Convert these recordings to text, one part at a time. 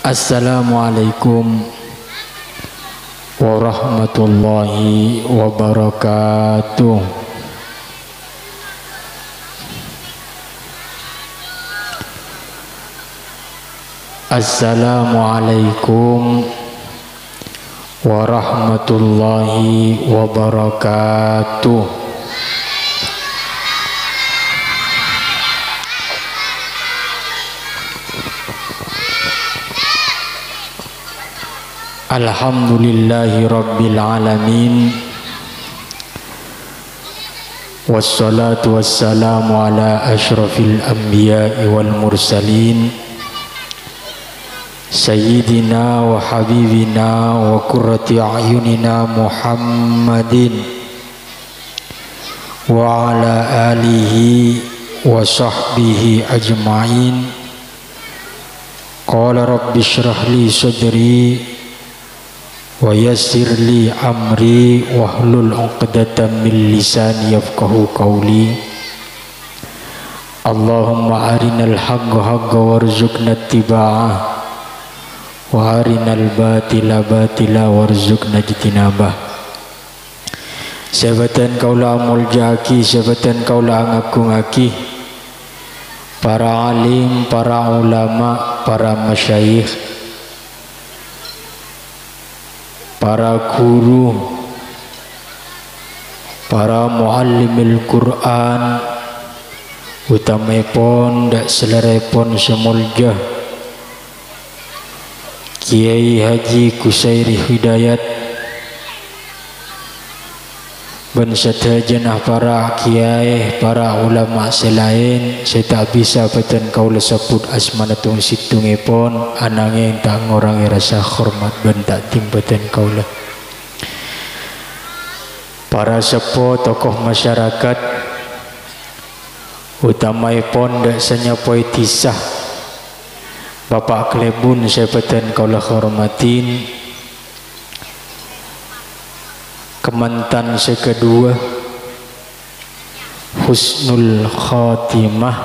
Assalamualaikum warahmatullahi wabarakatuh. Assalamualaikum warahmatullahi wabarakatuh. Alhamdulillahi rabbil alamin. Wassalatu wassalamu ala ashrafil anbiya'i wal mursalin Sayyidina wa habibina wa qurrati a'yunina Muhammadin wa ala alihi wa sahbihi ajma'in. Qala rabbi shrah li sadri wa yassir li amri wahlul 'uqdatam min lisani yafqahu qawli. Allahumma arinal haqqa haqqan warzuqna ittiba'ah wa arinal batila batila warzuqna ijtinabah. Sabatan kaula muljaki, sabatan kaula ngakungaki, para alim, para ulama, para masyayikh, para guru, para muallimil Quran, utamipun dak selerepun semuljah Kiai Haji Kusairi Hidayat ben sadajenah para kiai, para ulama selain saya tak bisa beten kaula sebut asmanatun situngipun ananging tak ngorangi rasa hormat ben tak timbeten kaula. Para sepuh tokoh masyarakat utamaipun dak senyapoi tisah Bapak Klebun saya beten kaula hormatin. Kemantan sekedua husnul khatimah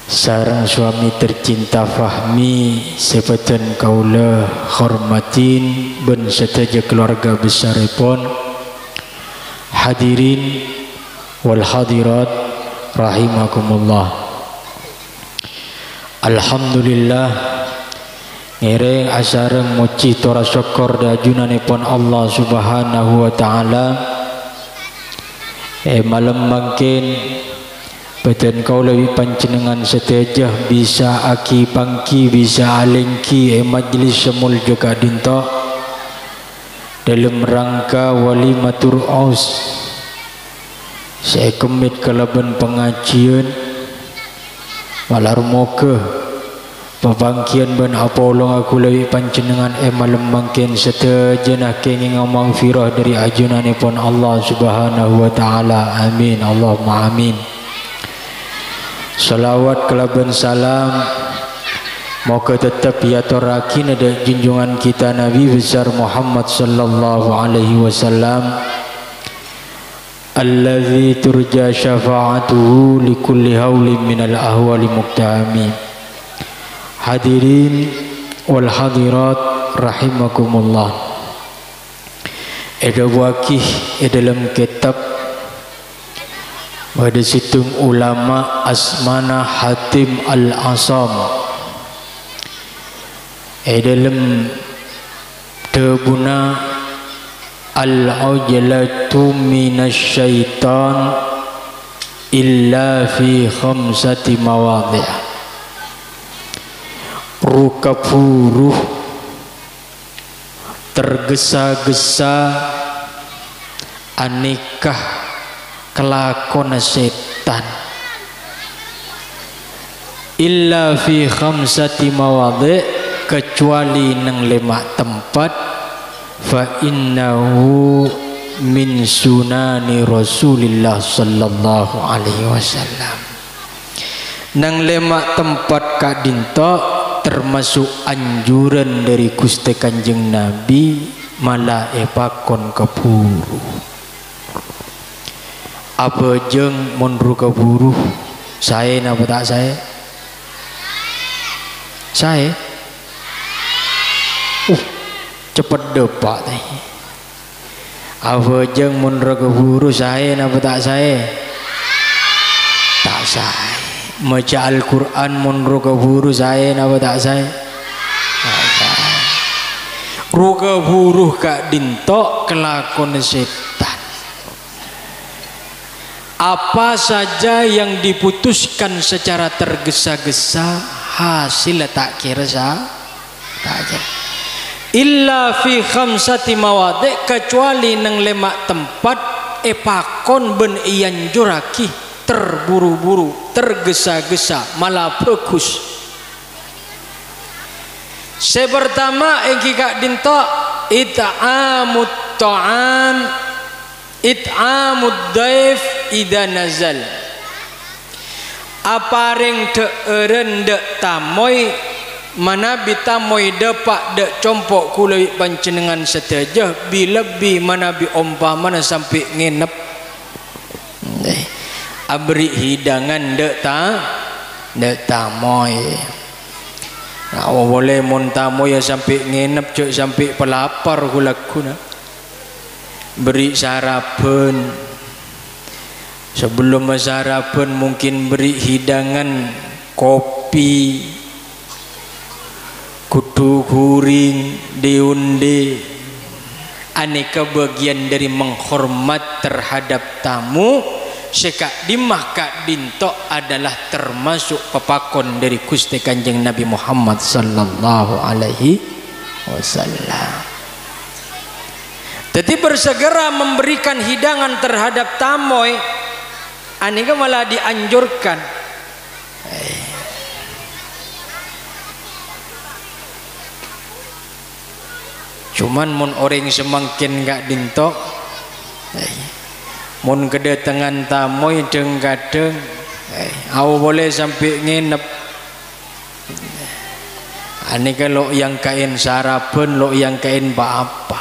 sareng suami tercinta Fahmi sebeten kaula hormatin ben setaja keluarga besaripun, hadirin wal hadirat rahimakumullah. Alhamdulillah ngereng asareng muci tora syukur da junanipun Allah Subhanahu wa taala. Malam mangkin beten kaula panjenengan setejah bisa aki pangki bisa alengki majlis semul juga dinto dalam rangka walimatur aus saya kemit kalaban pengajian walar moga pabangkian ben apolong aku lewi panjenengan malam mangkin setejenah kenging ngomong firah dari ajunanipun Allah Subhanahu wa taala. Amin Allahumma amin. Salawat kalaban salam moga tetap yaturakin ada junjungan kita Nabi besar Muhammad sallallahu alaihi wasallam allazi turja syafa'atuhu likulli haulin minal ahwali muqtami. Hadirin wal hadirat rahimakumullah. Ada wakih dalam kitab pada situng ulama Asmana Hatim Al-Asam dalam tebuna al-ujlatu minasyaitan illa fi khamsati mawadhi'. Rukapuruh tergesa-gesa anekah kelakon setan illa fi khamsati mawadhi' kecuali nang 5 tempat fa innahu min sunani Rasulillah sallallahu alaihi wasallam. Nang 5 tempat kadinto termasuk anjuran dari Gusti Kanjeng Nabi malah epakon keburu. Apa jeng mundur keburu saya napa tak saya Cepet depak teh. Apa jeng mun raga guru sae napa tak sae? Tak sae. Maca Al-Qur'an mun raga guru sae napa tak sae? Tak sae. Raga buruh kak dintok kelakon setan. Apa saja yang diputuskan secara tergesa-gesa hasil tak kira tak kira. Illa fi khamsati mawadi' kecuali nang lemak tempat epakon ben iyan juraki terburu-buru tergesa-gesa malah fokus. Sepertama engki kak dintok it'amut ta'am it'amud daif ida nazal apareng teeren dek tamoy mana bitamoy depak dek compok kulai pancenengan seteja bi mana bi ompa mana sampai nginep abri hidangan dek tamoy. Nah, boleh mon tamoy ya sampai nginep cek sampai pelapar kulakuna. Beri sarapan. Sebelum sarapan mungkin beri hidangan kopi, kudu guring, diundi. Aneka bagian dari menghormat terhadap tamu. Sekak dimah kak dintok adalah termasuk pepakon dari Gusti Kanjeng Nabi Muhammad sallallahu alaihi wasallam. Jadi bersegera memberikan hidangan terhadap tamoy anika malah dianjurkan. Cuman mun orang semakin gak dintok mun kedatangan tamoy deng kadeng aku boleh sampai nginep. Ini kalau yang kain sarapan lo yang kain apa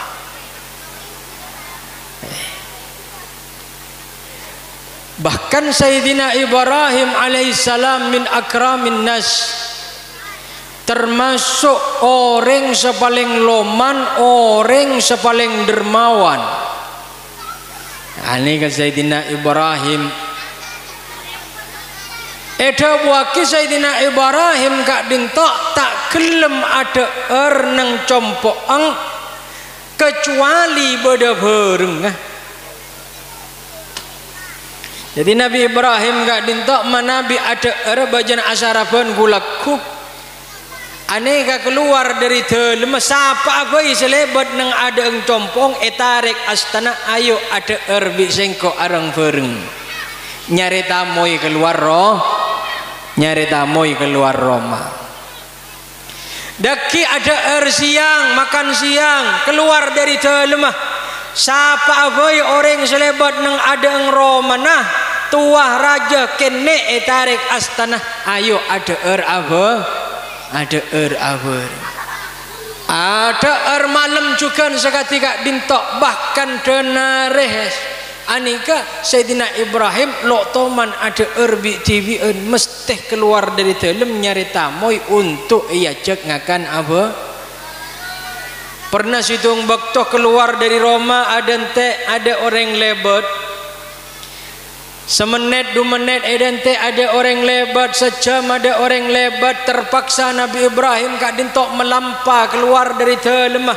bahkan Sayyidina Ibrahim alaihissalam min akramin nas termasuk orang sepaling loman orang sepaling dermawan. Ini kan Sayyidina Ibrahim Eda buaki Sayyidina Ibrahim kak dintok tak gelem ada erneng compoang kecuali beda bereng. Jadi Nabi Ibrahim gak dintok manabi ada bajan asarapan gulakku aneka keluar dari dalam sapa abai selebat nang ada eng compong etarik astana ayo ada erbi sengko arang bereng nyari tamoy keluar Roma daki ada siang makan siang keluar dari dalam sapa abai orang selebat nang ada eng Roma nah tuah raja kene etarik astana ayo ada ada malam juga seketika dintok bahkan denares anika Sayyidina Ibrahim lo toman ada erbi TVN mesti keluar dari dalam nyari tamoy untuk ia cek ngakan apa pernah situng bakto keluar dari Roma ada orang lebat semenit 2 menit edente ada orang lebat sejam ada orang lebat terpaksa Nabi Ibrahim kak dintok melampa keluar dari dalam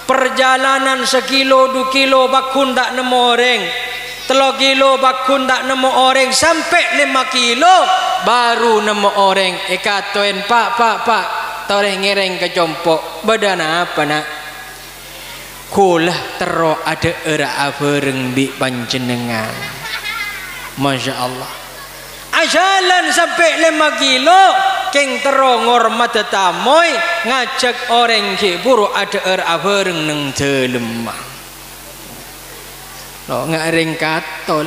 perjalanan 1 kilo 2 kilo bakun tak nemu orang 3 kilo bakun tak nemu orang sampai 5 kilo baru nemu orang katoen pak toreng ngereng ke jompok badan apa nak kulah tero ada era abereng bi panjenengan. Masya Allah ajalan sampai 5 kilo keng terong hormat tamoy ngajak orang ke buru ada abereng neng telemah lo ngareng katol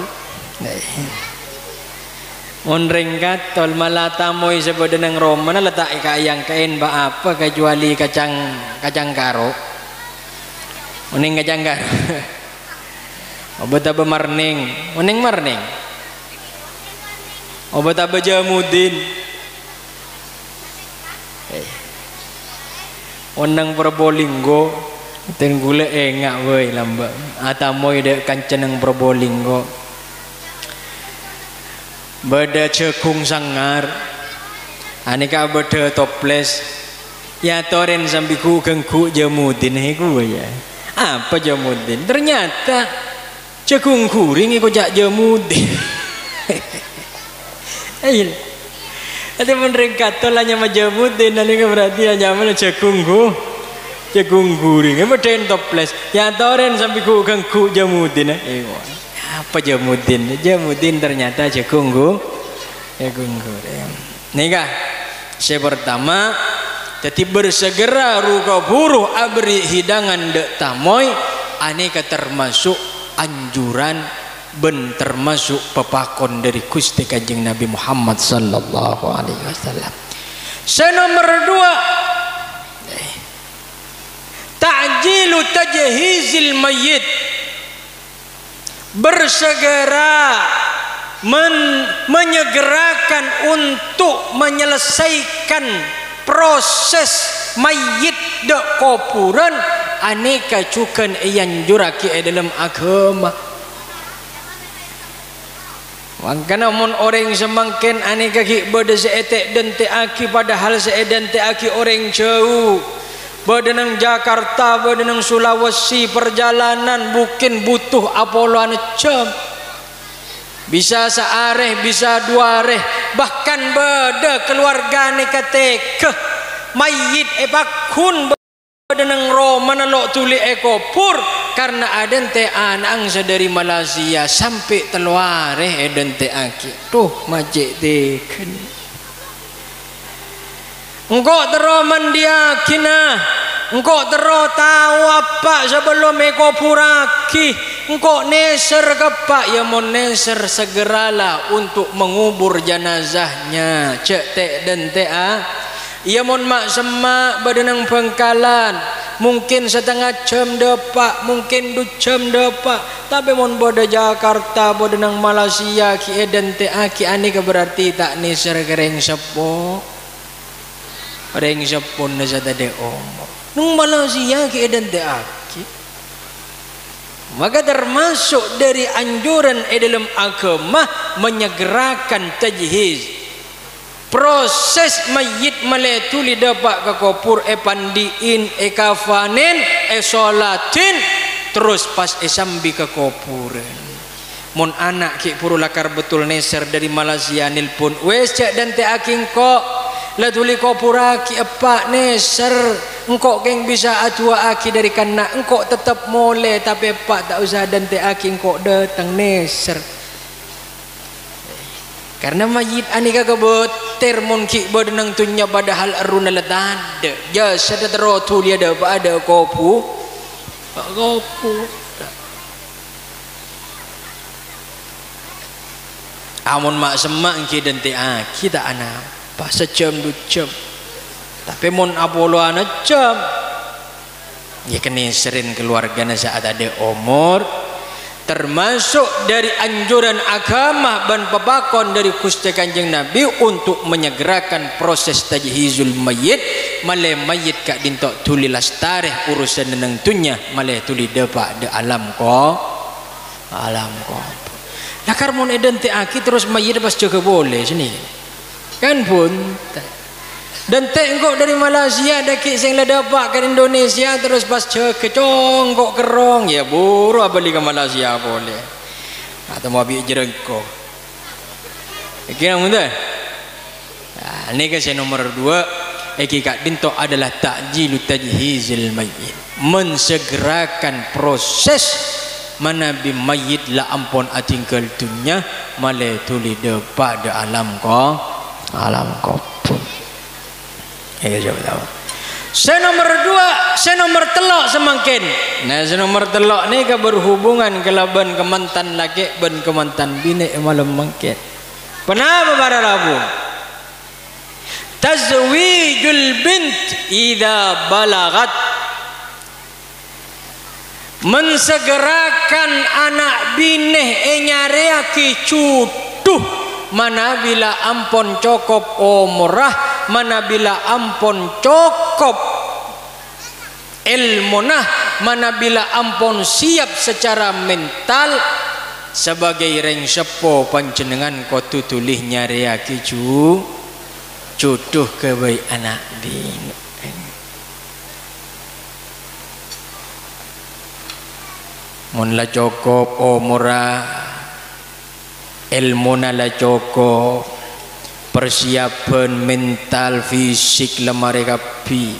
ngonreng katol malah tamoy sebeda neng Roma letak kayang kain apa kecuali kacang karo uning kacang karo obat apa marning uning marning obat apa jamudin Onang Probolinggo tenggule engak woi lamba atamoy de kanceneng Probolinggo beda cekung sangar aneka beda toples ya toren sambiku gengku Jamudin heku ya apa Jamudin ternyata cekung kuring ikut jak Jamudin ayo ada menerangkat tolanya Jamudin nanti berarti hanya mana cekung guring beda toples ya toren sambiku gengku Jamudin apa Jamudin ternyata cekung guring nikah saya pertama jadi bersegera ruka buruh abri hidangan dek tamoy aneka termasuk anjuran ben termasuk pepakon dari Gusti Kanjeng Nabi Muhammad sallallahu alaihi wasallam. Nomor 2 ta'jilu tajhizil mayyit, bersegera menyegerakan untuk menyelesaikan proses mayit de kuburan aneka cukan yang juraki dalam agama. Makanya mun orang semakin aneka ki beda seetek dan teaki padahal seedan teaki orang jauh. Beda nang Jakarta, beda nang Sulawesi perjalanan mungkin butuh apoloan jam. Bisa seareh, bisa 2 areh, bahkan beda keluarga neka teke mayit epakun beda nang Roma nalok tuli ekopur karena aden te anang dari Malaysia sampai teluareh eden te aki tuh majek teken engkau tero mandiakina engkau tero tahu apa sebelum ekopuraki engkau neser kepak ya mau neser segeralah untuk mengubur jenazahnya cek tek dan tea ia mon mak semak badanang Bengkalan mungkin setengah jam depak mungkin 2 jam depak tapi mon boda Jakarta badanang Malaysia ki eden tea ki ani berarti tak neser kereng sepo reng sepon nasa tade omong nung Malaysia ki eden tea ki maka termasuk dari anjuran dalam agama menyegerakan tajhiz proses mayit maletuli dapat ke kopur pandiin kafanin solatin terus pas sambi ke kopuran mon anak ki puru lakar betul neser dari Malaysia nilpun wes cak dan te aking kok la tuli kopuraki apa neser engkau geng bisa atua aki dari kana engkau tetap mole tapi pak tak usah dan te aking kok datang neser karena mayit anika kebot termon ki badanang tunya padahal aruna ladade ja sada terotu dia ada kopu amun mak semak ki dan te aki tak ana pas sejam 2 jam tapi mon apolo ana jam ya kene sering keluargana saat ada umur termasuk dari anjuran agama dan pepakon dari Gusti Kanjeng Nabi untuk menyegerakan proses tajhizul mayyit male mayyit kak dintok tuli lastareh urusan nang tunya male tuli depa de alam ko lakar mon eden te aki terus mayyit pas jaga boleh sini kan pun dan tengok dari Malaysia daki sing dapat ke Indonesia terus pas kecong kok kerong ya buru abali ke Malaysia boleh atau mau ambil jerengko kira mudah ini kasih nomor 2 kak dinto adalah ta'jilu tajhizil mayyit mensegerakan proses manabi mayyit la ampun atinggal dunya male tuli depa de alam ko pun jawab tahu. Nomor 2, nomor telok semakin. Nah, nomor telok ni ke berhubungan kelaban kemantan laki ben kemantan bini malam mangkit. Kenapa para rabu? Tazwijul bint idza balagat, mensegerakan anak bini nyareaki cutuh mana bila ampon cokop umrah mana bila ampon cokop ilmu nah manabila ampun siap secara mental sebagai reng sepo panjenengan ko tutulih nyariaki jodoh ke bayi anak bini. Mun la cukup umura ilmu na la cukup persiapan mental fisik lemari kapi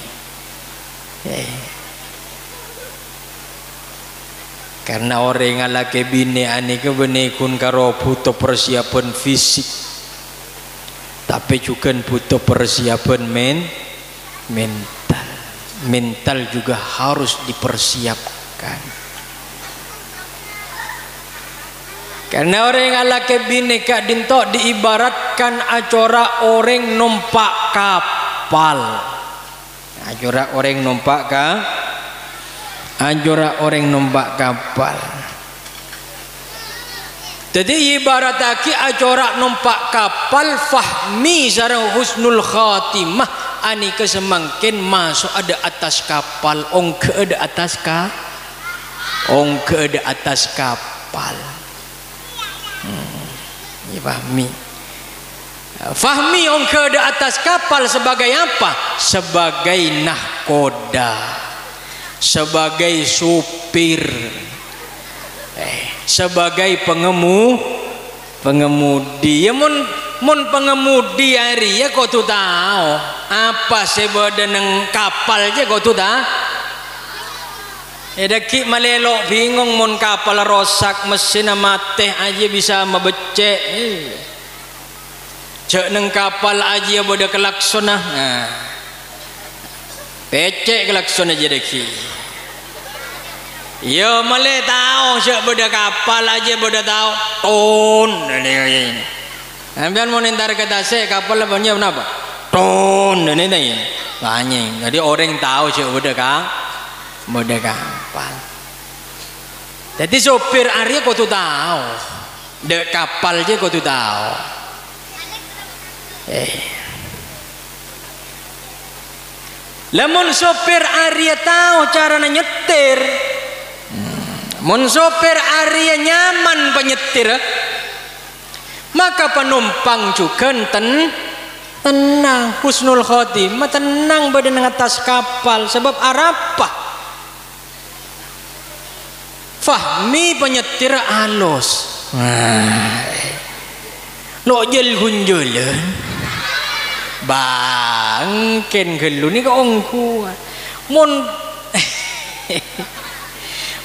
karena orang yang laki bini ani kebenekun karo butuh persiapan fisik tapi juga butuh persiapan mental juga harus dipersiapkan. Karena orang yang laki bini kak dintok diibaratkan acora orang numpak kapal. Acora orang numpak kapal. Jadi ibarat aki acora numpak kapal fahmi sareng husnul khatimah ani kesemangkin masuk ada atas kapal ongke ada atas kapal. Fahmi ongke di atas kapal sebagai apa? Sebagai nahkoda, sebagai supir, sebagai pengemudi. Ya mun pengemudi hari ya kau tu tahu apa sebab neng kapal je kau tu tahu. Daki malelok bingung mun kapal rosak mesin mati aja bisa mebecek. Cek neng kapal aja boda kelakson nah. Pecek kelakson aja daki. Yo male tahu cek boda kapal aja boda tahu ton. Ambian mun entar kata se kapal punya apa? Ton ini banyak. Jadi orang tahu cek boda kapal. Jadi sopir Arya kau tu tahu, dek kapal je kau tu tahu. Lamun sopir Arya tahu cara nyetir, mun sopir Arya nyaman penyetir, maka penumpang juga tenang, husnul khotimah, tenang badan atas kapal. Sebab arapah fahmi penyetir halus. Lo jel hunjulan bangken gelu ni kau ongku mun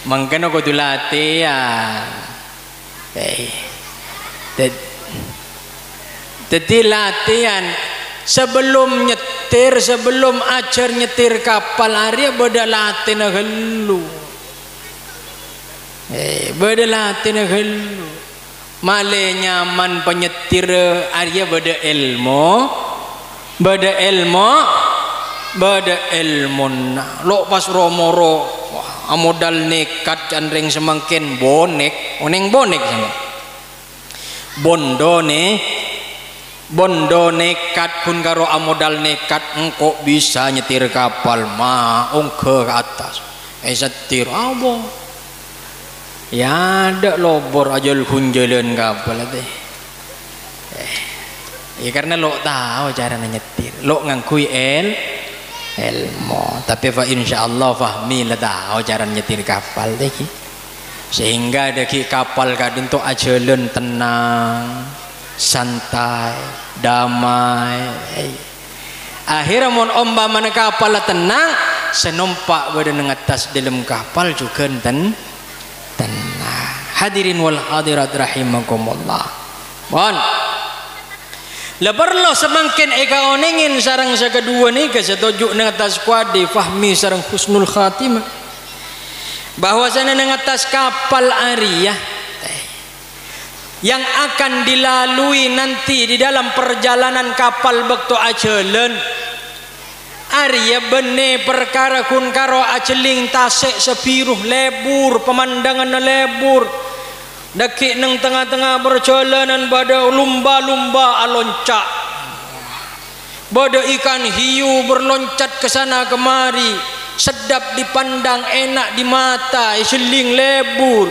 mangken aku tu latihan. Jadi latihan sebelum nyetir, sebelum ajar nyetir kapal Arya boda latihan gelu. Beda latin gelu male nyaman penyetir Arya beda ilmu lo pas romoro modal nekat candring semangkin bonek oneng bonek sama bondo nekat pun karo amodal nekat engkau bisa nyetir kapal mah ongke ke atas setir abo ya ada lobor aja hunjalan kapal teh. Ya karena lo tahu cara nyetir, lo ngangkui ilmu, tapi fa insyaallah fahmi lah tahu cara nyetir kapal teh. Sehingga deki kapal kadin tu ajalan tenang, santai, damai. Akhirnya mon omba mana kapal tenang, senumpak badan atas dalam kapal juga tenang. Hadirin wal hadirat rahimakumullah. Mohon lebarlah semakin eka onengin sarang sakadua ni kesetuju nang atas kuadi fahmi sarang husnul khatimah bahwasanya nang atas kapal Arya yang akan dilalui nanti di dalam perjalanan kapal bekto ajalan Arya bene perkara kun karo aceling tasek sepiruh lebur pemandangan lebur daki nang tengah-tengah perjalanan pada lumba-lumba aloncak pada ikan hiu berloncat ke sana kemari sedap dipandang, enak di mata, seling lebur.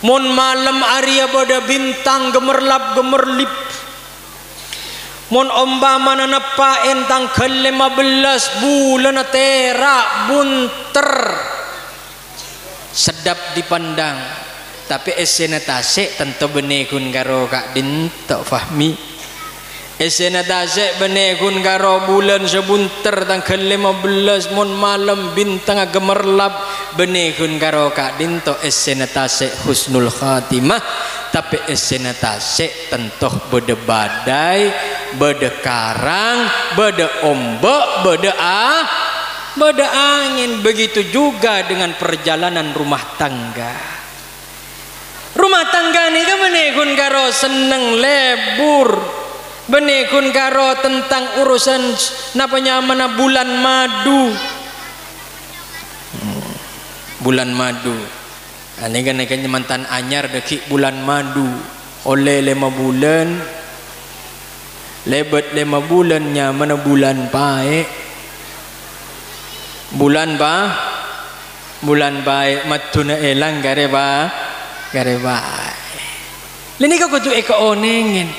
Mon malam Arya pada bintang gemerlap gemerlip. Mon ombama nepa entang ke-15 bulan terak bunter. Sedap dipandang. Tapi esena tasik tentu benekun karo Kak Din tak fahmi. Esena tasik benekun karo bulan sebunter tang ke-15 mon malam bintang gemerlap benekun karo Kak Din tak esena tasik husnul khatimah. Tapi esena tasik tentu beda badai, beda karang, beda ombak, beda angin. Begitu juga dengan perjalanan rumah tangga. Rumah tangga ni kan benekun karo seneng lebur, benekun karo tentang urusan napanya mana bulan madu. Bulan madu. Ini kan mantan anyar dekik bulan madu. Oleh 5 bulan, lebet 5 bulannya mana bulan baik. Bulan baik matuna elang gareba. Lini kau kutu eka onengin.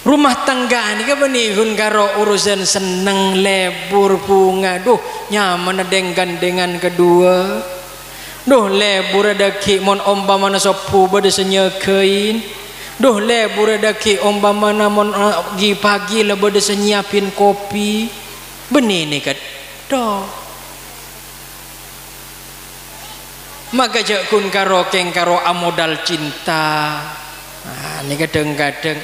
Rumah tangga ni kan benihun karo urusan seneng lebur bunga. Duh nyaman dengan kedua. Duh lebur ada ki mon omba mana sopu bade senyekein. Duh lebur ada ki omba mana mon pagi lah bade senyiapin kopi. Benih ni kat. Doh. Maka jakun karo keng karo amodal cinta. Ini kadang-kadang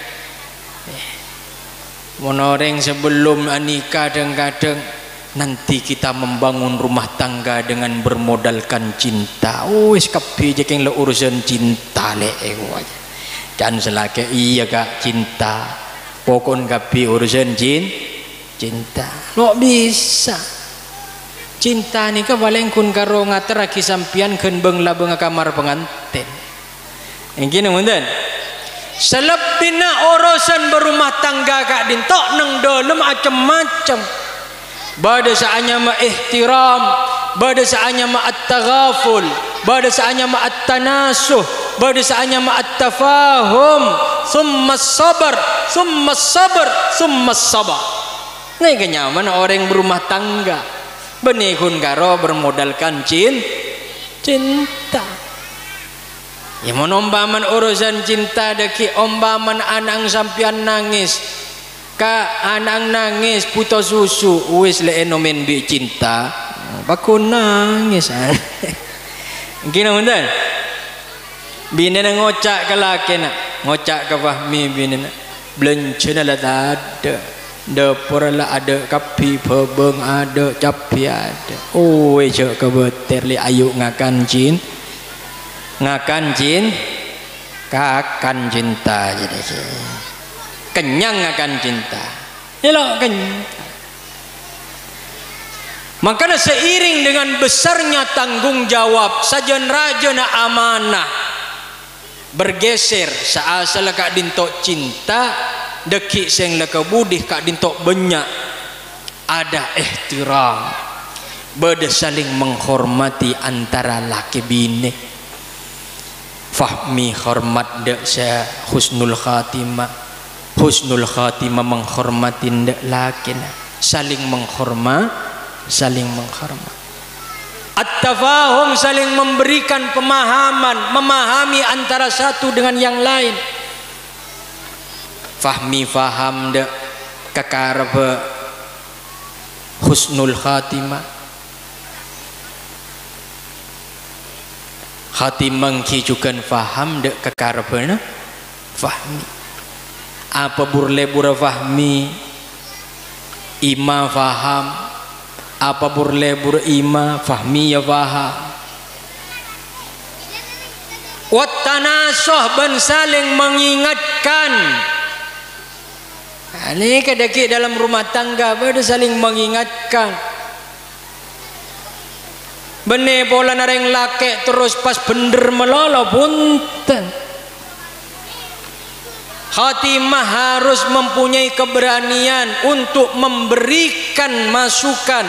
monoreng sebelum nikah kadang-kadang nanti kita membangun rumah tangga dengan bermodalkan cinta. Wis kabeh jekeng le urusan cinta le aja. Dan selake iya Kak cinta. Pokon kabeh urusan cinta. Lo bisa. Cinta ni ka paling kun karo ngater aki sampian keun beung labeng kamar pengantin. Engki nunten. Selebihna urusan berumah tangga Kak Din tok nang dolem macam-macam. Bada saanya ma ihtiram, bada saanya ma at-taghaful, bada saanya ma at-tanasuh, bada saanya ma at-tafahum, summa sabar, summa sabar, summa sabar. Ini kenyaman orang berumah tangga. Benihun karo bermodalkan cinta. Ya monombaman urusan cinta deki ombaman anang sampian nangis. Ka anang nangis putus susu wis le enomen bi cinta. Baku nangis. Gino mundan. Bini na ngocak ka laki na. Ngocak ka Fahmi bini na. Blencena la ada. Dapur lah ada kapi pebeng ada capi ada. Oh cak kebeter li ayu ngakan kakan cinta jadi kenyang ngakan cinta. Elok kenyang. Makanya seiring dengan besarnya tanggung jawab sajen rajana amanah bergeser saasal Kak Dintok cinta deki seng leka budih Kak Dintok banyak ada ihtiram beda saling menghormati antara laki bini. Fahmi hormat dek saya husnul khatimah menghormati dek laki saling menghormat at-tafahum saling memberikan pemahaman memahami antara satu dengan yang lain. Fahmi faham dek kekarep husnul khatimah khatimah kijukan faham dek kekarepna Fahmi apa burle-bura Fahmi ima faham apa burle-bura ima Fahmi ya faham wattanasuh ban saling mengingatkan. Ini kadaki dalam rumah tangga pada saling mengingatkan. Bene pola nareng laki terus pas bener melolo punten. Khatimah harus mempunyai keberanian untuk memberikan masukan.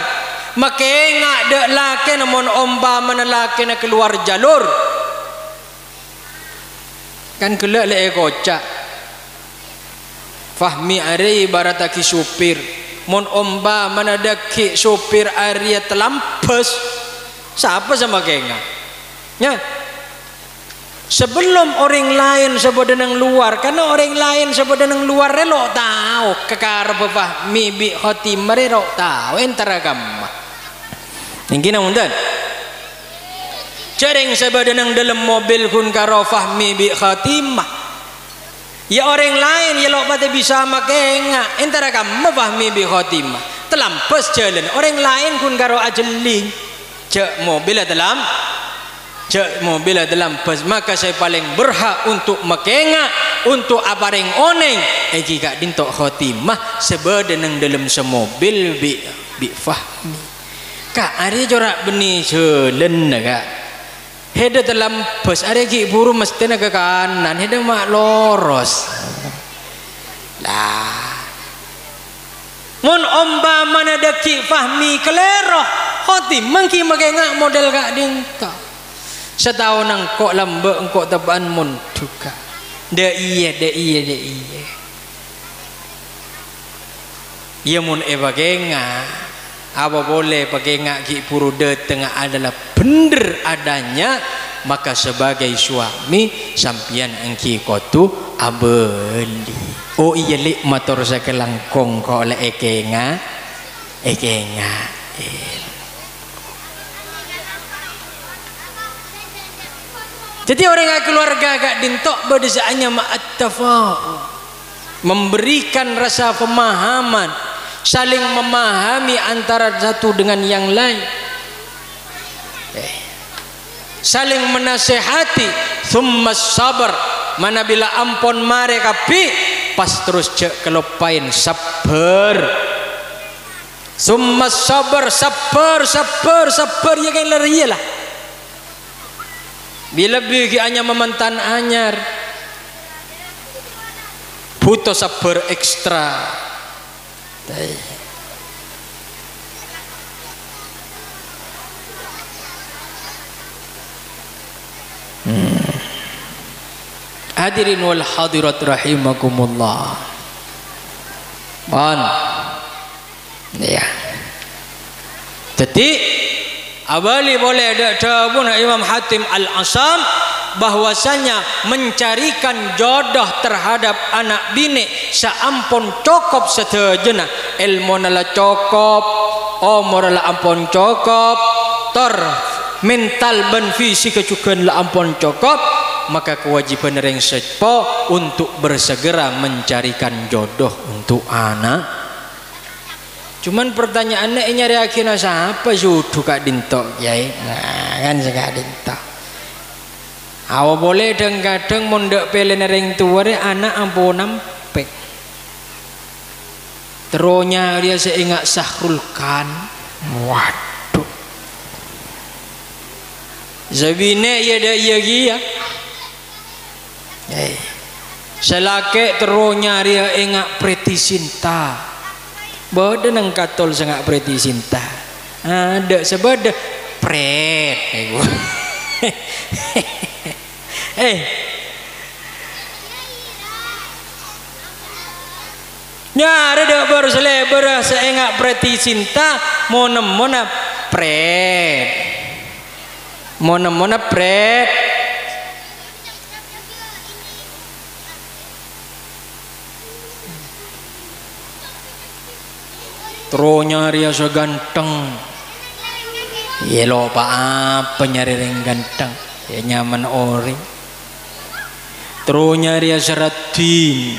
Maka ngak dek laki namun omba mana laki nak keluar jalur. Kan kelak le kocak. Fahmi ari ibarataki supir. Mon omba mana deki supir area telampes. Siapa sama kenga? Ya. Sebelum orang lain sebut nang luar, karena orang lain sebut nang luar relo tahu kekar fahmi bi khatimah relo tahu antara gamma. Ningki namundan. Jarang sebut nang dalam mobil kun karo fahmi bi khatimah. Ya orang lain ya lo pada bisa makenga antara gamma fahmi bi khatimah. Telampes jalan orang lain kun karo ajeling. Cek mobil dalam pas maka saya paling berhak untuk makenga untuk apareng oneng jika dintok khatimah sebedenang dalam semobil bi fahmi kak ari jorak benih selen kak heda dalam pas ari ki buru mesti ke kanan heda mak loros lah mun omba mana deki fahmi keleroh khatimah ki makenga model kak dintok setahun engkau lambak engkau tebaan mun juga da iya ya mun bagenga apa boleh bagenga ki puru de tengah adalah bener adanya maka sebagai suami sampian engki kotu abeli oh iya lik motor sakelangkong kau oleh ekenga jadi orang keluarga agak dintok berdesaannya ma'at-tafa'u memberikan rasa pemahaman saling memahami antara satu dengan yang lain saling menasehati thumma sabar mana bila ampun mare kapi pas terus cek kelopain sabar thumma sabar ya kan lari lah bila bagi hanya mementan anyar butuh sabar ekstra hadirin wal hadirat rahimakumullah ya jadi abali boleh ada tabun Imam Hatim Al-Asam bahwasanya mencarikan jodoh terhadap anak bini saampun cukup setejena ilmu nala cukup umur la ampun cukup mental dan fisik juga la ampun cukup maka kewajiban ring sepo untuk bersegera mencarikan jodoh untuk anak. Cuman pertanyaannya nyari akhirnya siapa sudu kak dintok yai kan sekak dintok awa boleh kadang mondok pelen ring tuare anak ampun nampek teronya dia seingat Sahrul Khan waduh zabine ya dah iya gia selake teronya dia ingat Preti Sinta bodoh nang katol sangat Preti Sinta ada sebab pret nyari dek baru selebar seenggak Preti Sinta mona pret mona pret tronya ria so ganteng ya lo apa nyari ring ganteng ya nyaman ori tronya ria seratin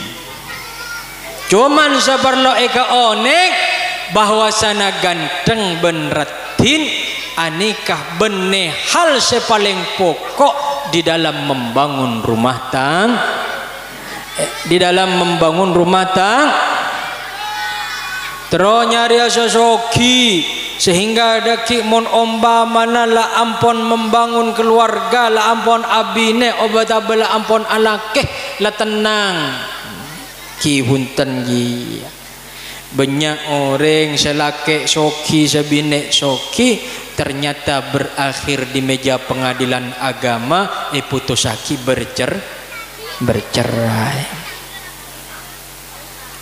cuman sabar lo eka onek bahwasana ganteng benratin anikah bene hal sepaling pokok di dalam membangun rumah tang teronya dia sosoki sehingga ada mon omba mana la ampon membangun keluarga la ampon abine obat abela ampon alakeh la tenang ki hunten gi banyak orang selake soki sebine soki ternyata berakhir di meja pengadilan agama putusaki bercerai.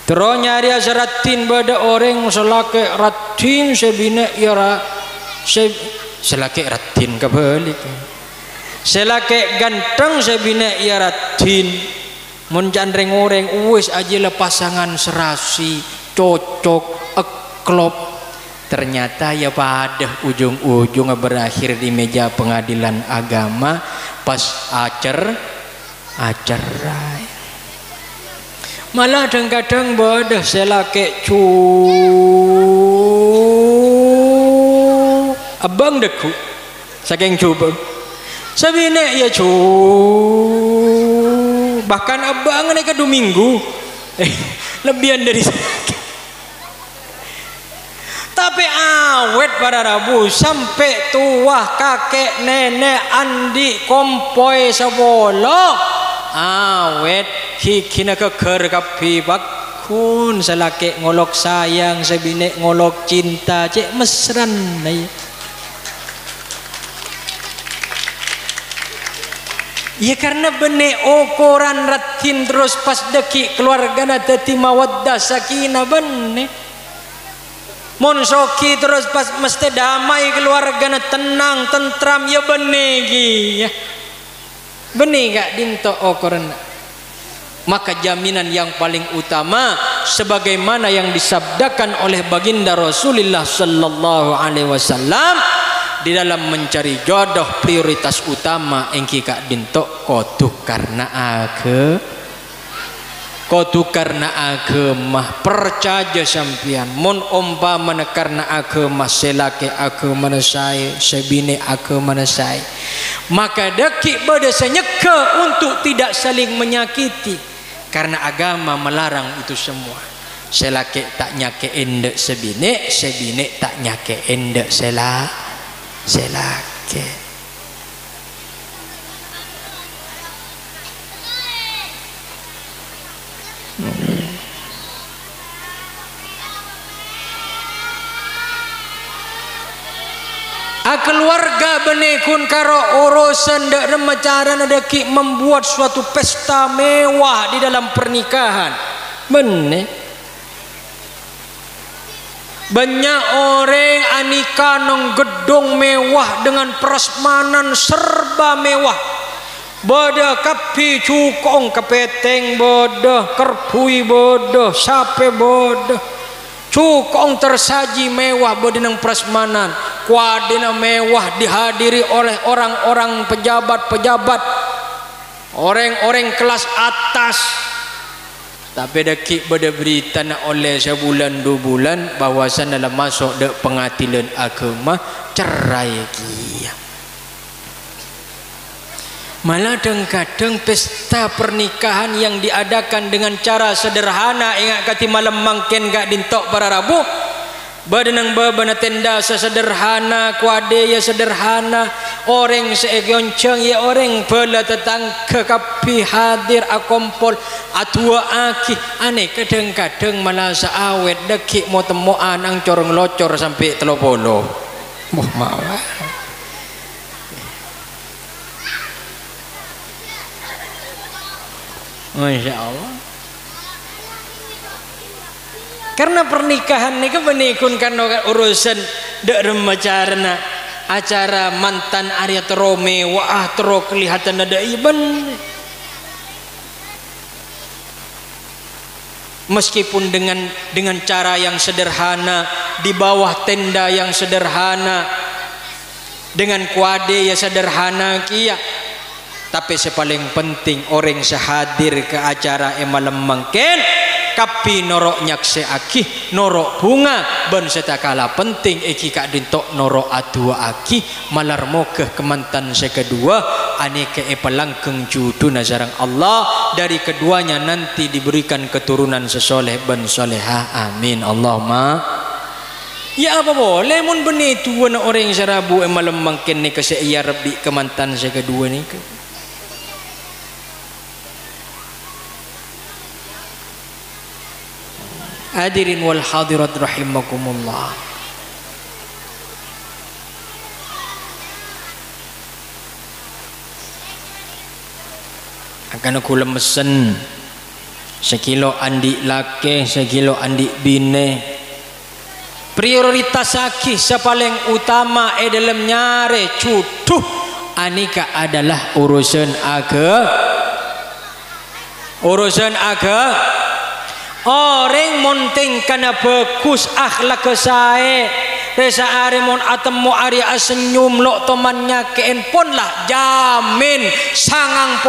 Terus nyari ratin pada orang selake ratin sebine ya selake ratin kebalik. Selake ganteng sebine ya ratin mun jandreng orang wis aja le pasangan serasi cocok klop ternyata ya pada ujung-ujung berakhir di meja pengadilan agama pas acerai. Malah kadang-kadang bodoh selake abang deku saking coba sabine ya bahkan abang nek 2 minggu lebihan dari tapi awet pada Rabu sampai tua kakek nenek andi kompoi sebolo awet kikina keker kapi bakun selake ngolok sayang sebine ngolok cinta cek mesran nih. Ya karena bene ukuran ratin terus pas deki keluarga na teti mawaddah sakinah bene mon soki terus pas mesti damai keluarga na tenang tentram ya bene gi ya bene gak dinto ukuran. Maka jaminan yang paling utama sebagaimana yang disabdakan oleh baginda Rasulullah sallallahu alaihi wasallam di dalam mencari jodoh prioritas utama engki kak dintok kotu karena agama percaya sampian mon umpamana karena agama selake agama saya sebine agama saya maka deki badasa nyeke untuk tidak saling menyakiti karena agama melarang itu semua. Selake tak nyake endek sebine tak nyake endek selake. Keluarga benekun karo urusan dak remacaran deki membuat suatu pesta mewah di dalam pernikahan. Benek banyak orang anika nong gedung mewah dengan prasmanan serba mewah. Bodoh kapi cukong kepeteng bodoh kerpui bodoh sape bodoh cukong tersaji mewah bodenang prasmanan kuadina mewah dihadiri oleh orang-orang pejabat-pejabat orang-orang kelas atas tapi deki pada berita oleh sebulan 2 bulan bahwasan dalam masuk dek pengadilan agama cerai kia. Malah kadang pesta pernikahan yang diadakan dengan cara sederhana ingat kati malam mangken gak dintok para Rabu badanang babana tenda sederhana kuade ya sederhana orang seegyonceng ya orang pela tetangga kapi hadir akompol atua aki aneh kadang-kadang malah saawet deki mau temuan ang corong locor sampai telopolo malah Masya Allah. Karena pernikahan ini kebenikun karena urusan dek remacarana acara mantan Arya Terome wah tero kelihatan ada iban meskipun dengan cara yang sederhana di bawah tenda yang sederhana dengan kuade ya sederhana kia tapi sepaling penting orang sehadir ke acara malam mangken kapi norok nyakse aki norok bunga ben setakala penting iki kak dintok norok adua aki malar mokeh kemantan sekedua aneke pelangkeng judu nazarang Allah dari keduanya nanti diberikan keturunan sesoleh ben soleha amin Allahumma ya apa boleh mun benih tuan orang serabu malam mangken ni kese iya rebi kemantan sekedua ni ke Hadirin wal hadirat rahimakumullah. Akan aku lemesen sekilo andi laki, sekilo andi bine. Prioritas aki sepaling utama dalam nyare cutuh anika adalah urusan orang monting kana bagus akhlak saya resa arimon atemu ari asenyum lo temannya keen pun lah jamin 90%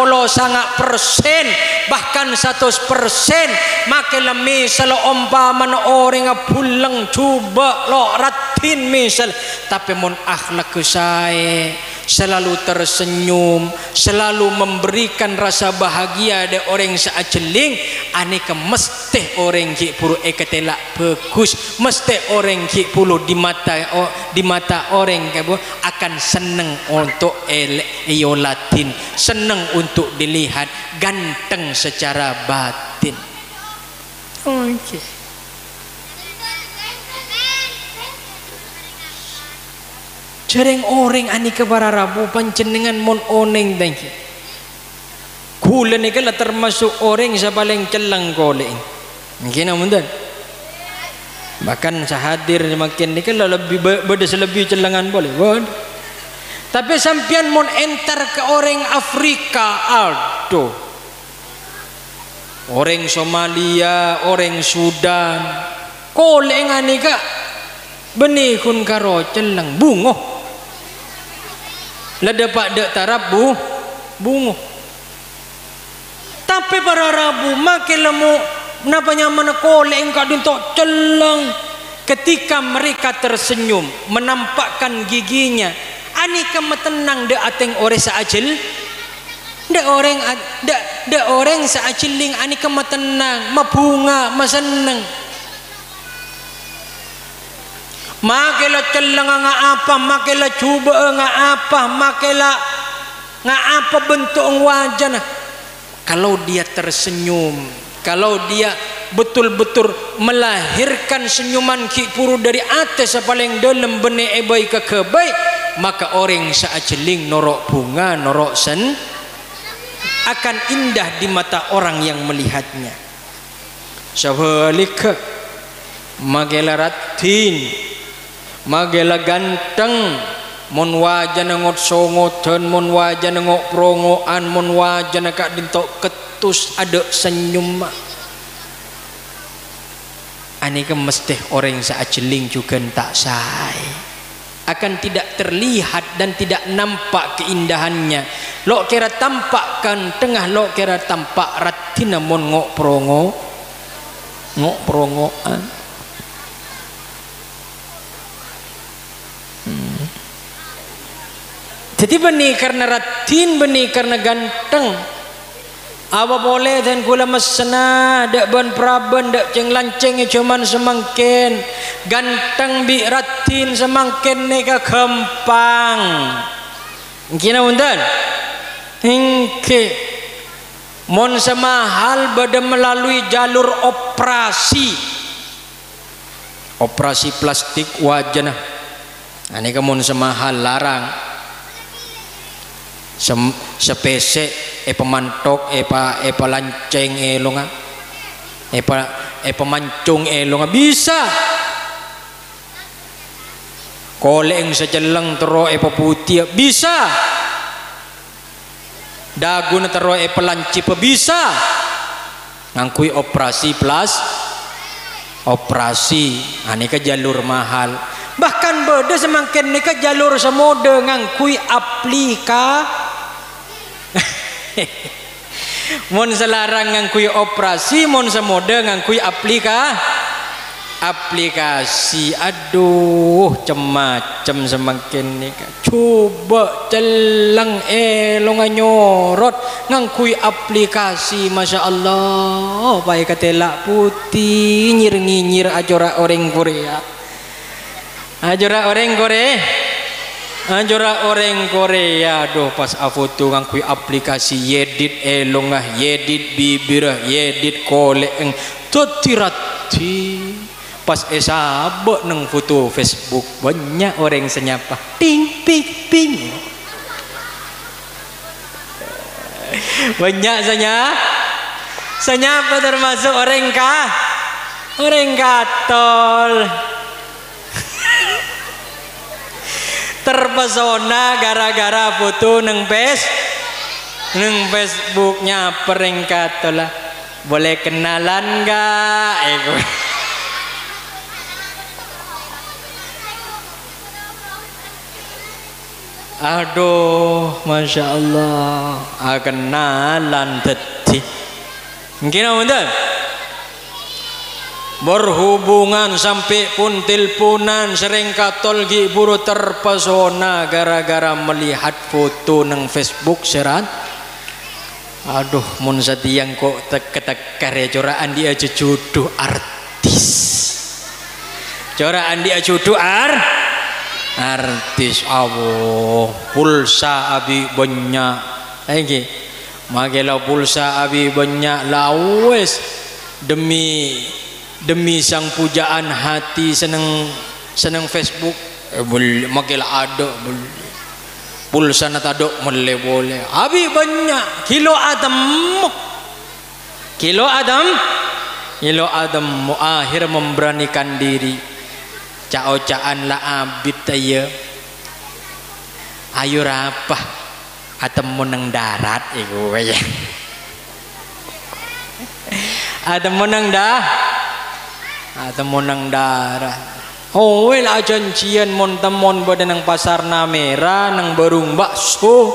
bahkan 100% makelah misal umpaman orang pulang coba lo ratin misal tapi mon akhlak saya selalu tersenyum, selalu memberikan rasa bahagia ada orang saaceling, aneka mesti orang ki puru ekatela bagus, mesti orang ki pulu di mata orang kabo akan senang untuk iolatin, senang untuk dilihat, ganteng secara batin. Okay. Jarang orang ani kebararabu pancenengan mon oneng dengki. Kula ni kala termasuk orang sabaling celang koleng. Mungkin amundan. Bahkan sahadir makin ni kala lebih bedes lebih celangan boleh. Tapi sampian mon enter ke orang Afrika aldo. Orang Somalia, orang Sudan. Koleng ani ka benih kun karo celang bungo. Lada pak dek tarap bungo. Tapi para rabu makin lemu napanya mana koleng kak dintok celang. Ketika mereka tersenyum menampakkan giginya, anika metenang dek ateng ore saacil. Dek orang saaciling anika metenang, mabunga, maseneng. Makelah celang nga apa, makelah cuba nga apa, makelah nga apa bentuk wajah. Kalau dia tersenyum, kalau dia betul-betul melahirkan senyuman ki puru dari atas paling dalam benih ebai ke kebai, maka orang saaceling norok bunga, norok sen akan indah di mata orang yang melihatnya. Sebaliknya makelah ratin, magela ganteng, mon wajah nengok songotan, mon wajah nengok prongoan, mon wajah nakak dintok ketus ada senyum. Anika mesti orang saaceling juga tak say, akan tidak terlihat dan tidak nampak keindahannya. Lok kira tampakkan tengah, lok kira tampak ratina mon ngok prongoan. Jadi benih karena ratin, benih karena ganteng. Apa boleh dan kula mesena dak ban praban dak ceng lanceng cuman semangkin ganteng bi ratin semangkin neka gampang. Kina undan. Hingke mon semahal bada melalui jalur operasi plastik wajah. Ani mon semahal larang. Sepese pemantok lanceng longa pemancung longa bisa koleng sejeleng tero putih bisa dagun tero pelanci bisa ngangkui operasi aneka jalur mahal. Bahkan beda semakin nika jalur semode ngangkui mon selarang ngangkui operasi, mon semode ngangkui aplikasi. Aduh cemacem semakin nika coba celang elong nyorot ngangkui aplikasi. Masya Allah baik katela putih nyir ajora orang Korea. Ajora orang Korea doh pas foto ngangkui aplikasi yedit elongah, yedit bibirah, yedit koleng totirati Pas sabak nang foto Facebook banyak orang senyapa ting ping ping. Banyak senyapa termasuk orang katol. Terpesona gara-gara foto nang Facebooknya orang katol lah. Boleh kenalan gak? Aduh, masya Allah, kenalan tadi. Mungkin betul. Berhubungan sampai pun teleponan sering katol gi buru terpesona gara-gara melihat foto nang Facebook serat. Aduh, mun satiang kok tekar ya coraan dia jodoh artis. Coraan dia jodoh artis awo pulsa abi banyak lagi magela pulsa abi banyak lawes demi sang pujaan hati seneng Facebook magela ada pulsa na tadok boleh abi banyak kilo adam muakhir memberanikan diri caan la abid taya ayo rapah atau nang darat iku kaya atau nang darat oh wel janjian mon temon pada nang pasar Namera nang barung bakso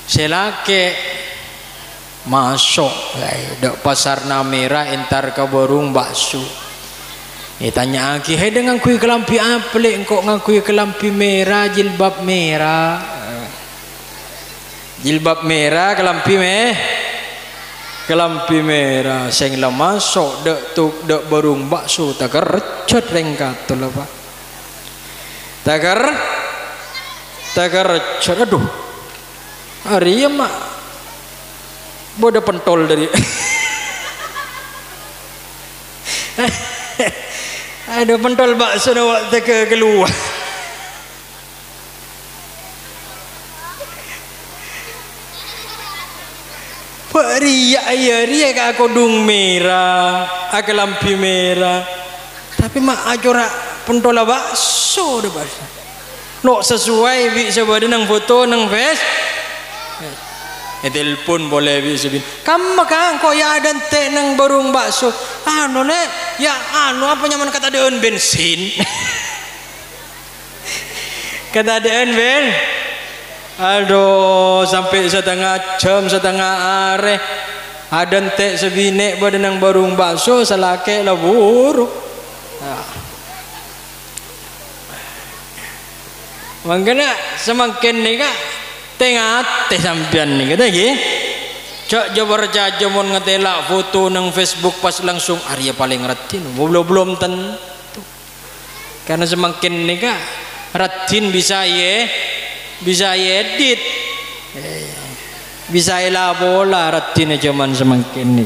selake masuk dak pasar Namera entar ke barung bakso. Tanya lagi, "Hei dengan kui kelampi apa lek engkau ngakui kelampi merah, jilbab merah." Jilbab merah, kelampi merah. Sing la masuk dak barung bakso tak recet rengkat tu lah Pak. Tak recet aduh. Hari mak bodoh pentol dari ada pentol bakso nak keluar Pak ria ke aku dung merah aku lampi merah tapi mak ajora pentol bakso dah bahasa no sesuai bi sebab nang foto nang face telepon boleh bisa bin kamu kan kok ya ada teh nang barung bakso le ya apa nyaman kata deun bensin kata deun ben aduh sampai setengah jam setengah are ada teh sebinek pada nang barung bakso selake lah buruk makanya semakin ni kak tengah teh sampian ni kata lagi cak jabar jaja mon ngetela foto nang Facebook pas langsung Arya paling ratin belum tentu karena semakin ni kak ratin bisa edit bisa bola ratin zaman semakin ni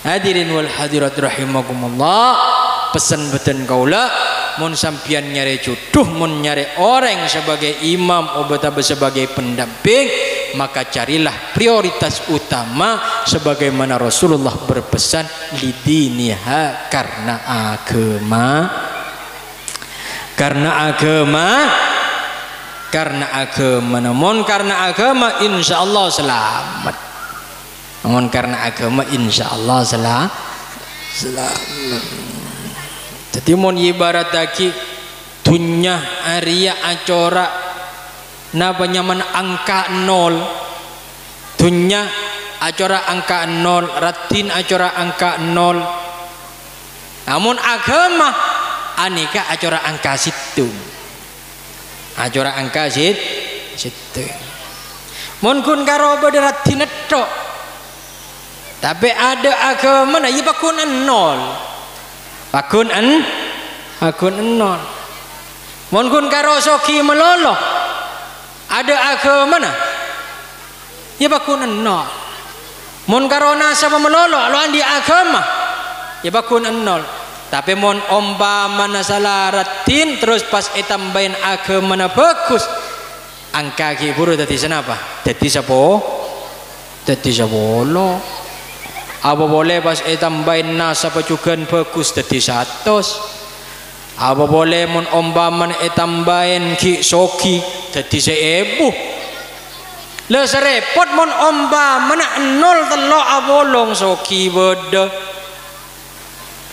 hadirin wal hadirat rahimakumullah pesan beten kaula mun sampian nyari jodoh mun nyari orang sebagai imam obatah sebagai pendamping maka carilah prioritas utama sebagaimana Rasulullah berpesan lidiniha karena agama namun karena agama insyaallah selamat namun karena agama insyaallah selamat jadi mon ibarat lagi dunya Arya acora napa nyaman angka 0 dunya acora angka 0 ratin acora angka 0 namun agama aneka acora angka situ acora angka situ mon kun karo bade ratin tok tapi ada agama na iba kun 0 Pakun nol. Mon kun karo soki melolo. Ada agama mana? Ya pakun nol. Mun karona sama melolo lo andi agama ya bakun nol. Tapi mun umpamana salah ratin terus pas tambahin agama na bagus angka ki buru dadi senapa? Dadi sapo? Dadi sabolo. Apa boleh pas tambahin nasa pacukan bagus dadi 100. Apa boleh mun umpamana tambahin ki soki dadi 1000. Le serepot mun umpamana 0 telo abolong soki beda.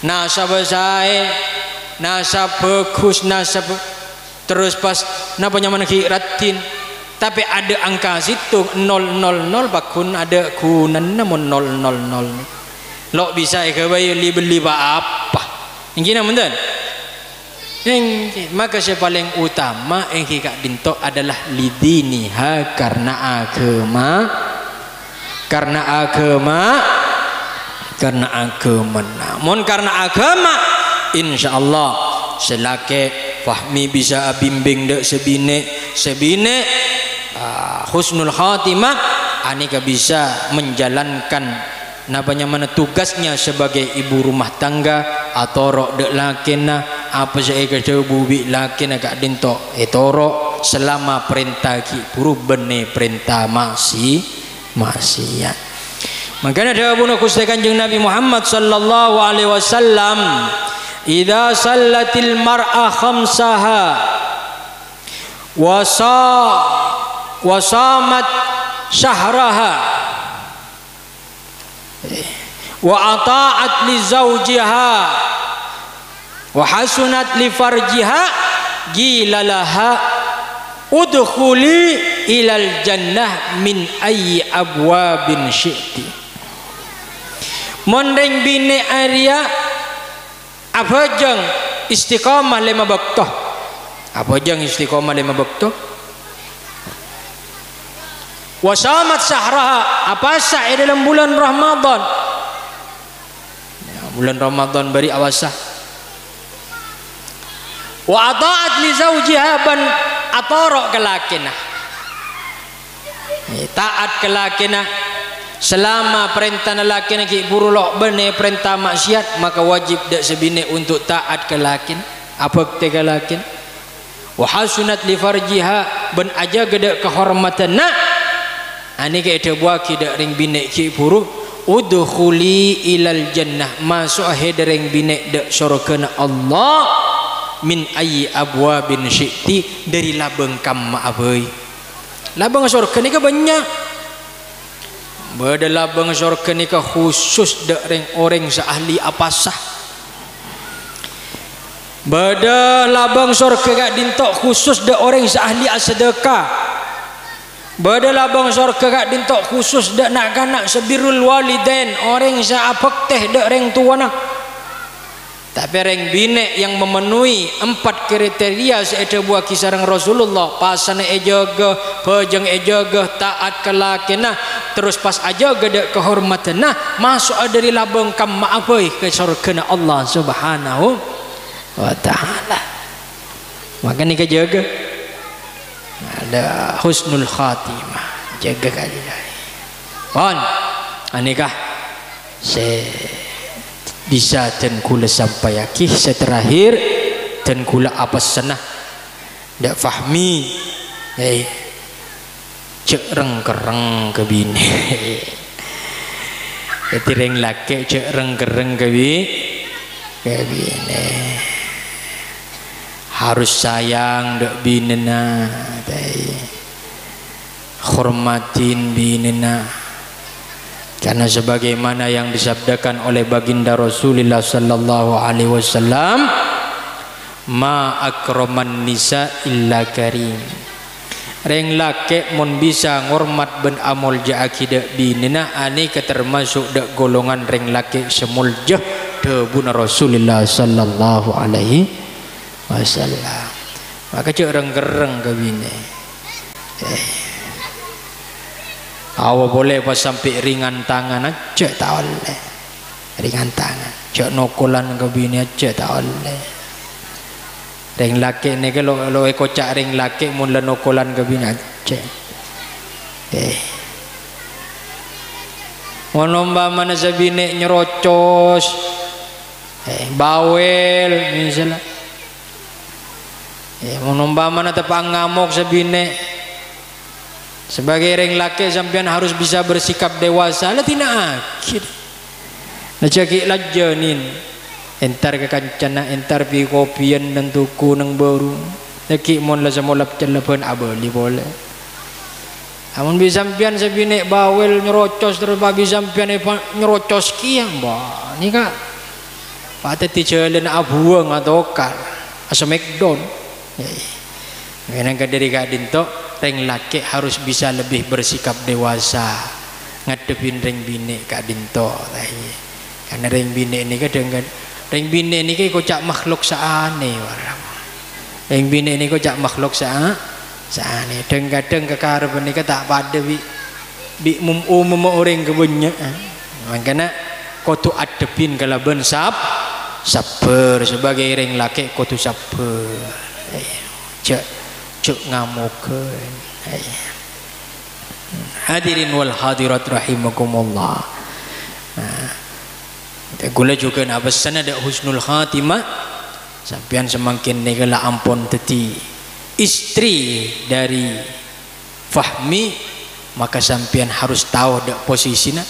Nasa basae, nasa bagus, terus pas napa nyaman ki ratin. Tapi ada angka situ 000 bakun ada kunan namun 000. Lo bisa ke beli apa? Ingin namun maka yang paling utama yang kita dinto adalah lidiniha karena agama namun karena agama insyaallah selake fahmi bisa bimbing dek sebine husnul khatimah anika bisa menjalankan nabanya mana tugasnya sebagai ibu rumah tangga atau rok dek lakena apa saya kerja bubi lakena gak dinto etoro selama perintah ki puru bene perintah masih ya. Makanya ada Abu Nakus Kanjeng Nabi Muhammad sallallahu alaihi wasallam idza sallatil mar'a khamsaha wa samat syahraha wa ata'at li zawjiha wa hasunat li farjiha qila laha udkhuli ilal jannah min ayyi abwabin syi'ti. Mondeng bine Arya apa jeng istiqamah 5 waktu. Apa jeng istiqamah 5 waktu? Wasamat sahraha apa sah dalam bulan Ramadan. Ya, bulan Ramadan beri awasah. Wa ata'at li zawjiha ban atara kelakina. Taat kelakina selama perintah lelaki ki burulok bene perintah maksiat maka wajib dak sebine untuk taat kelakin apa te kelakin wa hasunat li farjiha ben aja gede kehormatanna ani ke de buaki dak ring bine ki buru udkhuli ilal jannah masuk ring bine dak surga Allah min ayyi abwabin syi'ti dari labeng kam maabai labeng surga ni ke banyak bada labang surga ni ka khusus dak reng orang seahli apasah bada labang surga gak dintok khusus dak orang seahli sedekah bada labang surga gak dintok khusus dak nak kanak sebirul walidain orang seapek teh dak reng tuana tapi reng bine yang memenuhi 4 kriteria seeda buah kisarang Rasulullah pasane ejaga pejeng ejaga taat kelakina terus pas aja gede kehormatan nah masuk dari labang kam maabai ke surga Allah subhanahu wa ta'ala maka ni jaga ada husnul khatimah jaga kali pon anikah bisa dan kula sampai yakih terakhir dan kula apa senah dak fahmi cek reng-kereng ke bini jadi reng laki cek reng-kereng ke bini harus sayang dak bini na hormatin bini na karena sebagaimana yang disabdakan oleh baginda Rasulullah sallallahu alaihi wasallam ma akraman nisa illa karim reng lake mun bisa ngormat ben amol jaakida binina ani ketermasuk dak golongan reng lake semuljah debuna Rasulullah sallallahu alaihi wasallam maka cek reng-gereng ke bini awa boleh pas sampai ringan tangan aja tak oleh ringan tangan cek nokolan ke bini aja tak oleh reng laki ni kalau kocak reng laki mun nokolan ke bini aja Monomba mana sabine nyerocos, bawel misalnya. Monomba mana tepang ngamuk sabine. Sebagai orang laki sampean harus bisa bersikap dewasa. Lah tina akhir. Najaki lajanin. Entar ke kancana, entar pi kopian dan tuku nang baru. Laki mon la samolap celapan abali boleh. Amun bisa sampean sabine bawel nyerocos terus bagi sampean nyerocos kiam ba. Ni ka pateti ceuleun abuang atau kar asa McDon. Nang kadiri ka dinto reng laki harus bisa lebih bersikap dewasa ngadepin reng bini ka dinto. Karena reng bini ini kadang reng bini ini kocak makhluk saane warang. Reng bini ini kocak makhluk saane. Sane kadang kekarep nika tak pada bi mum orang kebunya. Makanya kudu adepin kalaban sabar sebagai orang laki kudu sabar. Cek ngamukeun. Hadirin wal hadirat rahimakumullah. Gula juga abasan ada husnul khatimah. Sampean semakin negala ampun teti istri dari Fahmi, maka sampean harus tahu dak posisinya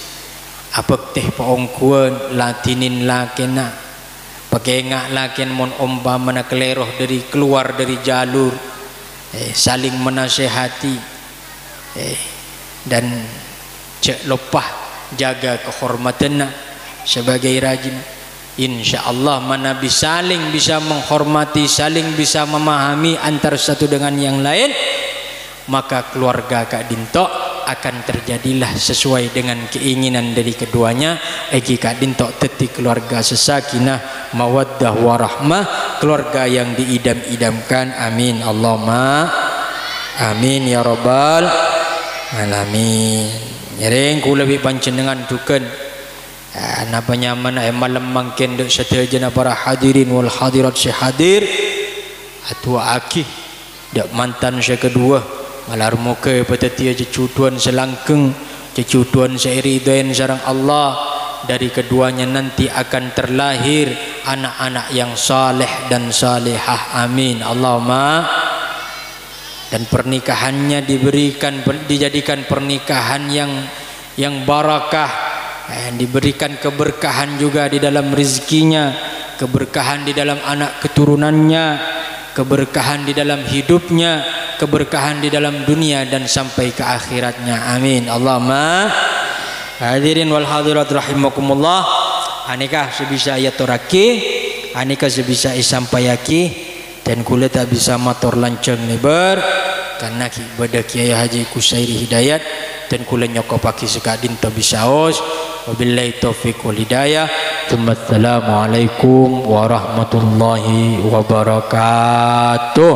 apa teh paongkuan latinin lakena pagengak lakin mon omba mana keleroh dari keluar dari jalur saling menasehati dan cek lopah jaga kehormatanna sebagai rajin. InsyaAllah mana saling bisa menghormati, saling bisa memahami antara satu dengan yang lain, maka keluarga Kak Dinto akan terjadilah sesuai dengan keinginan dari keduanya. Eki Kak Dinto teti keluarga sesakinah mawaddah warahmah, keluarga yang diidam-idamkan. Amin Allahumma amin ya rabbal alamin. Nyering ku lebih panjenengan duken napa nyaman malam mangken dek sedaya para hadirin wal hadirat sehadir atua akih dak mantan saya kedua malar muka petetia cecutuan selangkeng cecutuan seiridain sareng Allah. Dari keduanya nanti akan terlahir anak-anak yang saleh dan salihah. Amin Allahumma. Dan pernikahannya dijadikan pernikahan yang barakah. Diberikan keberkahan juga di dalam rezekinya, keberkahan di dalam anak keturunannya, keberkahan di dalam hidupnya, keberkahan di dalam dunia dan sampai ke akhiratnya. Amin Allahumma. Hadirin wal hadirat rahimakumullah. Anikah sebisa ayat toraki, anikah sebisa isampayaki, dan kula tak bisa matur lanceng lebar karena ibadah Kiai Haji Kusairi Hidayat dan kula nyokopaki sekadin to bisaos. Wabillahi taufiq wal hidayah. Assalamualaikum warahmatullahi wabarakatuh.